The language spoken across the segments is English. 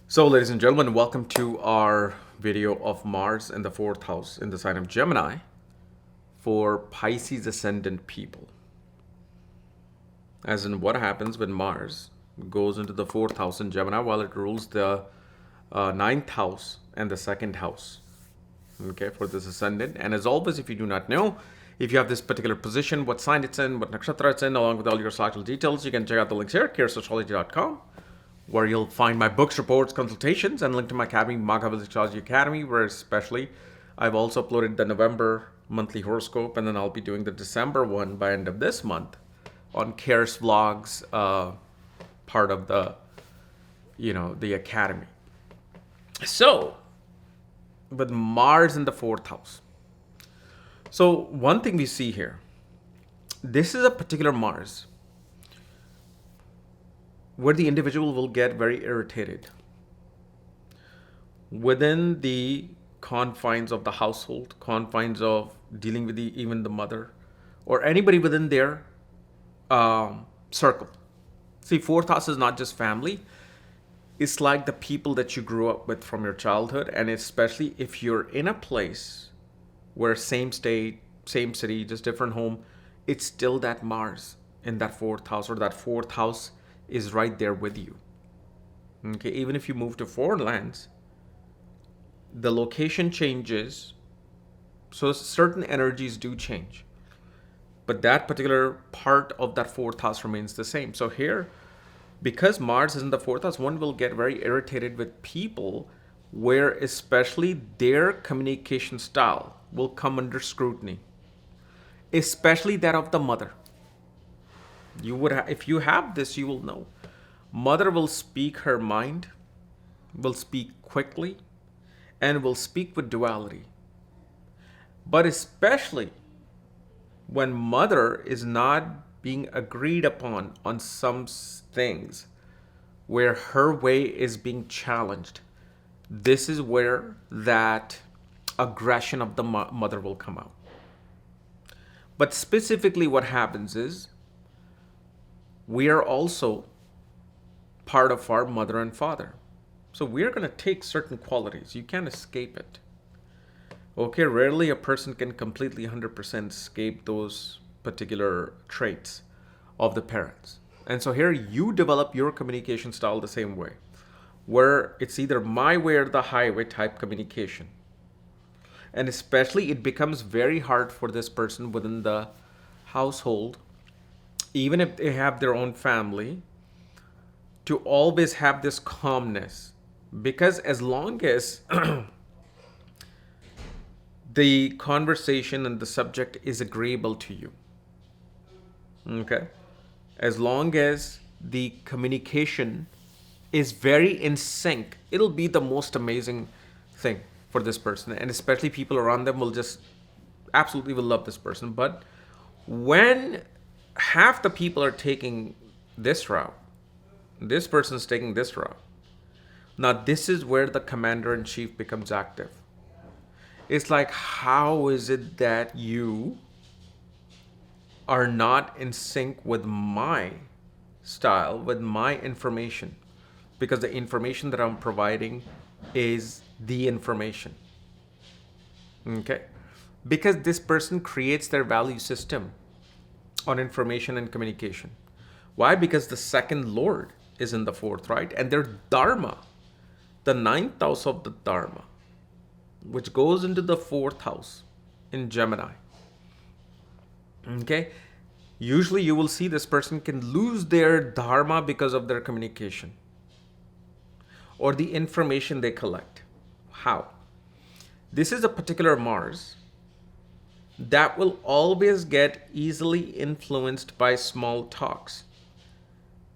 So, ladies and gentlemen, welcome to our video of Mars in the fourth house in the sign of Gemini for Pisces ascendant people. As in, what happens when Mars goes into the fourth house in Gemini while it rules the ninth house and the second house, okay, for this ascendant. And as always, if you do not know, if you have this particular position, what sign it's in, what nakshatra it's in, along with all your astrological details, you can check out the links here, astrology.com, where you'll find my books, reports, consultations, and link to my academy, Kapiel Astrology Academy, where especially I've also uploaded the November monthly horoscope, and then I'll be doing the December one by end of this month on Care's Vlogs, part of the academy. So, with Mars in the fourth house. So, one thing we see here, this is a particular Mars where the individual will get very irritated within the confines of the household, confines of dealing with even the mother or anybody within their circle. See, fourth house is not just family. It's like the people that you grew up with from your childhood, and especially if you're in a place where same state, same city, just different home, it's still that Mars in that fourth house, or that fourth house is right there with you. Okay, even if you move to foreign lands, the location changes, so certain energies do change. But that particular part of that fourth house remains the same. So here, because Mars is in the fourth house, one will get very irritated with people where especially their communication style will come under scrutiny, especially that of the mother. If you have this, you will know. Mother will speak her mind, will speak quickly, and will speak with duality. But especially when mother is not being agreed upon on some things, where her way is being challenged, this is where that aggression of the mother will come out. But specifically what happens is, we are also part of our mother and father. So we're going to take certain qualities. You can't escape it. Okay, rarely a person can completely 100% escape those particular traits of the parents. And so here you develop your communication style the same way, where it's either my way or the highway type communication. And especially it becomes very hard for this person within the household, even if they have their own family, to always have this calmness. Because as long as the conversation and the subject is agreeable to you, okay, as long as the communication is very in sync, it'll be the most amazing thing for this person. And especially people around them will just absolutely will love this person. But when half the people are taking this route, this person's taking this route, now this is where the commander-in-chief becomes active. It's like, how is it that you are not in sync with my style, with my information? Because the information that I'm providing is the information. Okay? Because this person creates their value system on information and communication. Why? Because the second lord is in the fourth, right? And their dharma, the ninth house of the dharma, which goes into the fourth house in Gemini. Okay? Usually you will see this person can lose their dharma because of their communication or the information they collect. How? This is a particular Mars that will always get easily influenced by small talks,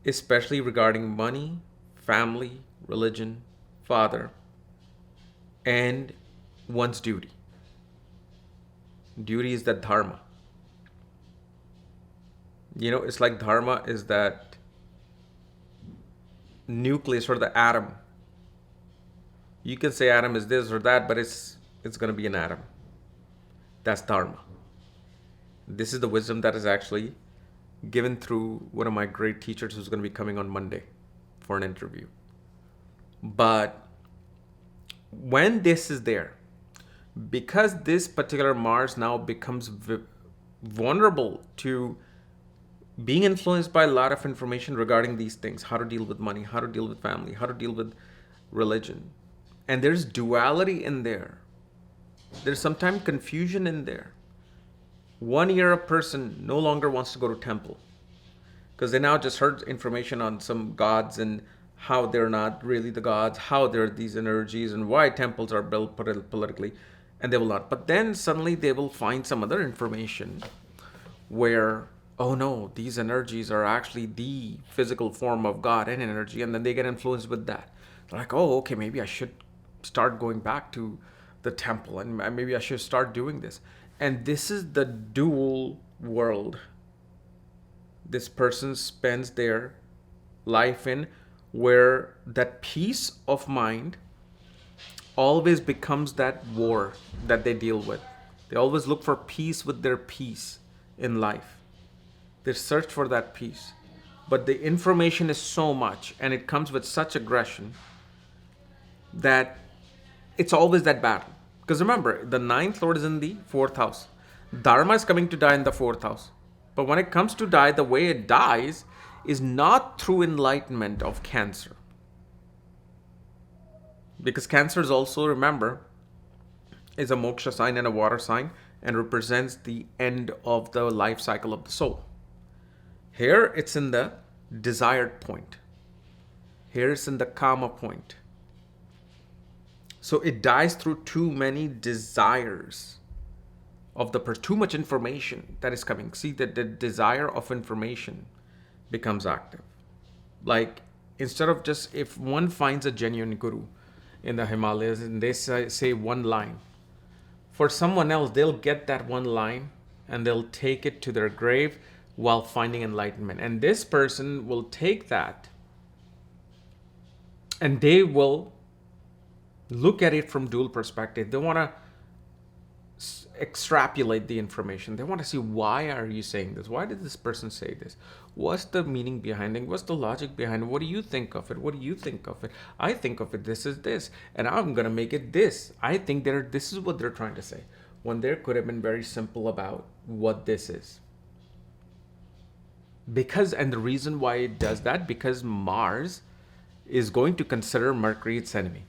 especially regarding money, family, religion, father, and one's duty. Duty is that dharma. It's like dharma is that nucleus or the atom. You can say atom is this or that, but it's going to be an atom. That's dharma. This is the wisdom that is actually given through one of my great teachers who's going to be coming on Monday for an interview. But when this is there, because this particular Mars now becomes vulnerable to being influenced by a lot of information regarding these things, how to deal with money, how to deal with family, how to deal with religion. And there's duality in there. There's sometimes confusion in there. 1 year a person no longer wants to go to temple because they now just heard information on some gods and how they're not really the gods, how they're these energies, and why temples are built politically, and they will not. But then suddenly they will find some other information where, oh no, these energies are actually the physical form of God and energy, and then they get influenced with that. They're like, oh, okay, maybe I should start going back to the temple, and maybe I should start doing this. And this is the dual world this person spends their life in, where that peace of mind always becomes that war that they deal with. They always look for peace with their peace in life. They search for that peace. But the information is so much and it comes with such aggression that it's always that battle. Because remember, the ninth lord is in the fourth house. Dharma is coming to die in the fourth house. But when it comes to die, the way it dies is not through enlightenment of Cancer. Because Cancer is also, remember, is a moksha sign and a water sign and represents the end of the life cycle of the soul. Here it's in the desired point. Here it's in the karma point. So it dies through too many desires of the too much information that is coming. See that the desire of information becomes active. Like instead of just, if one finds a genuine guru in the Himalayas and they say one line, for someone else they'll get that one line and they'll take it to their grave while finding enlightenment. And this person will take that and they will look at it from dual perspective. They want to extrapolate the information. They want to see, why are you saying this? Why did this person say this? What's the meaning behind it? What's the logic behind it? What do you think of it? What do you think of it? I think of it, this is this, and I'm going to make it this. I think this is what they're trying to say, when there could have been very simple about what this is. Because, and the reason why it does that, because Mars is going to consider Mercury its enemy.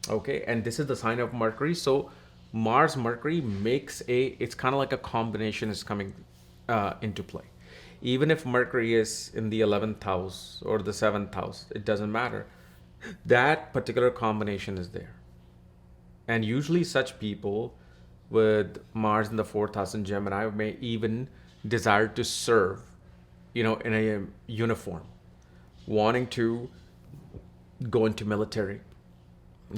Okay, and this is the sign of Mercury. So Mars Mercury makes it's kind of like a combination is coming into play. Even if Mercury is in the 11th house or the 7th house, it doesn't matter. That particular combination is there. And usually such people with Mars in the 4th house in Gemini may even desire to serve, in a uniform, wanting to go into military.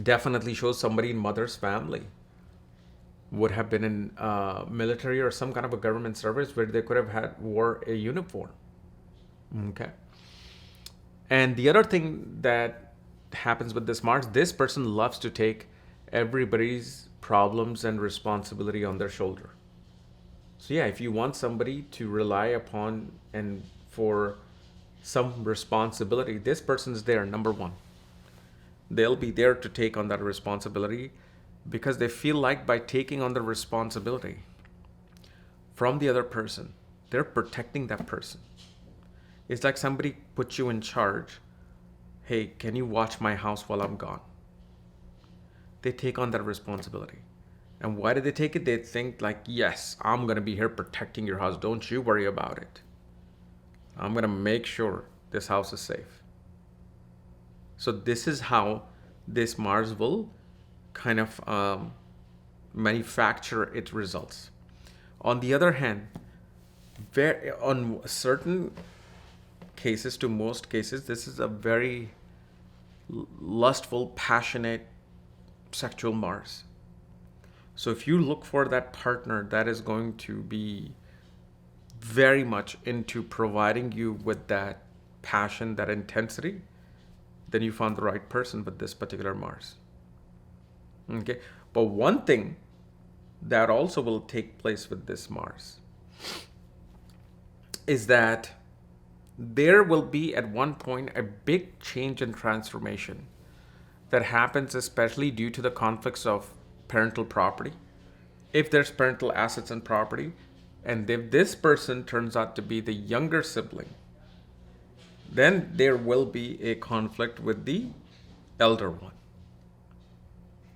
Definitely shows somebody in mother's family would have been in military or some kind of a government service where they could have wore a uniform. Okay. And the other thing that happens with this Mars, this person loves to take everybody's problems and responsibility on their shoulder. So yeah, if you want somebody to rely upon and for some responsibility, this person's there, number one. They'll be there to take on that responsibility because they feel like by taking on the responsibility from the other person, they're protecting that person. It's like somebody puts you in charge. Hey, can you watch my house while I'm gone? They take on that responsibility. And why do they take it? They think like, yes, I'm going to be here protecting your house. Don't you worry about it. I'm going to make sure this house is safe. So this is how this Mars will kind of manufacture its results. On the other hand, on certain cases, to most cases, this is a very lustful, passionate, sexual Mars. So if you look for that partner that is going to be very much into providing you with that passion, that intensity, then you found the right person with this particular Mars. Okay, but one thing that also will take place with this Mars is that there will be at one point a big change and transformation that happens especially due to the conflicts of parental property. If there's parental assets and property, and if this person turns out to be the younger sibling, then there will be a conflict with the elder one.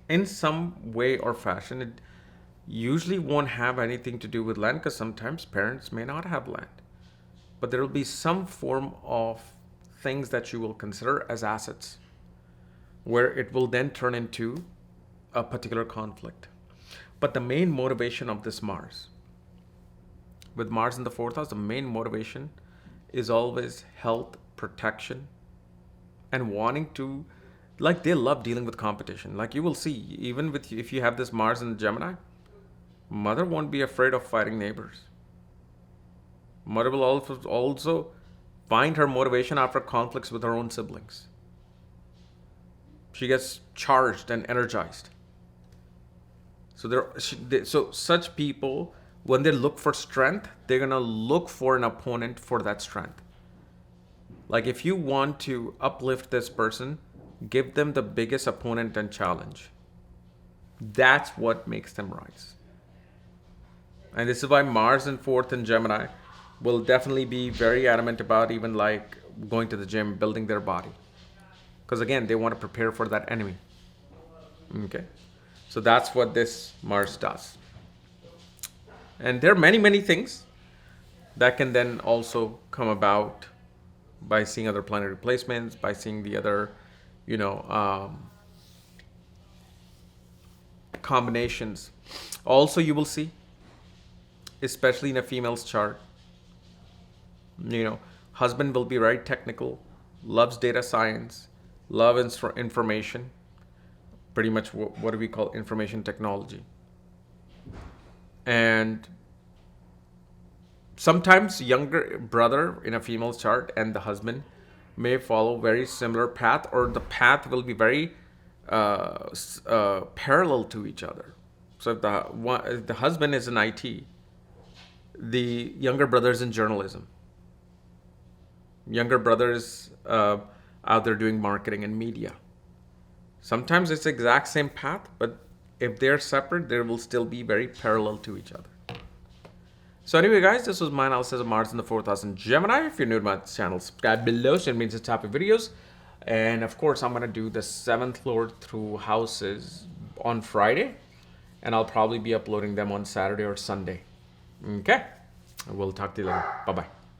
In some way or fashion, it usually won't have anything to do with land, because sometimes parents may not have land. But there will be some form of things that you will consider as assets, where it will then turn into a particular conflict. But the main motivation of this Mars, with Mars in the fourth house, the main motivation is always health, protection, and wanting to, like, they love dealing with competition. Like you will see, even with, if you have this Mars in Gemini, mother won't be afraid of fighting neighbors. Mother will also find her motivation after conflicts with her own siblings. She gets charged and energized. So such people, when they look for strength, they're gonna look for an opponent for that strength. Like if you want to uplift this person, give them the biggest opponent and challenge. That's what makes them rise. And this is why Mars in fourth in Gemini will definitely be very adamant about even like going to the gym, building their body. Because again, they want to prepare for that enemy. Okay. So that's what this Mars does. And there are many, many things that can then also come about by seeing other planetary placements, by seeing the other, combinations. Also, you will see, especially in a female's chart, husband will be very technical, loves data science, loves information, pretty much what do we call information technology. And sometimes younger brother in a female's chart and the husband may follow very similar path, or the path will be very parallel to each other. So if the husband is in IT, the younger brother is in journalism. Younger brother is out there doing marketing and media. Sometimes it's the exact same path, but if they're separate, they will still be very parallel to each other. So anyway, guys, this was my analysis of Mars in the fourth house in Gemini. If you're new to my channel, subscribe below so it means the type of videos. And of course, I'm going to do the 7th Lord through houses on Friday. And I'll probably be uploading them on Saturday or Sunday. Okay. We'll talk to you later. Bye-bye.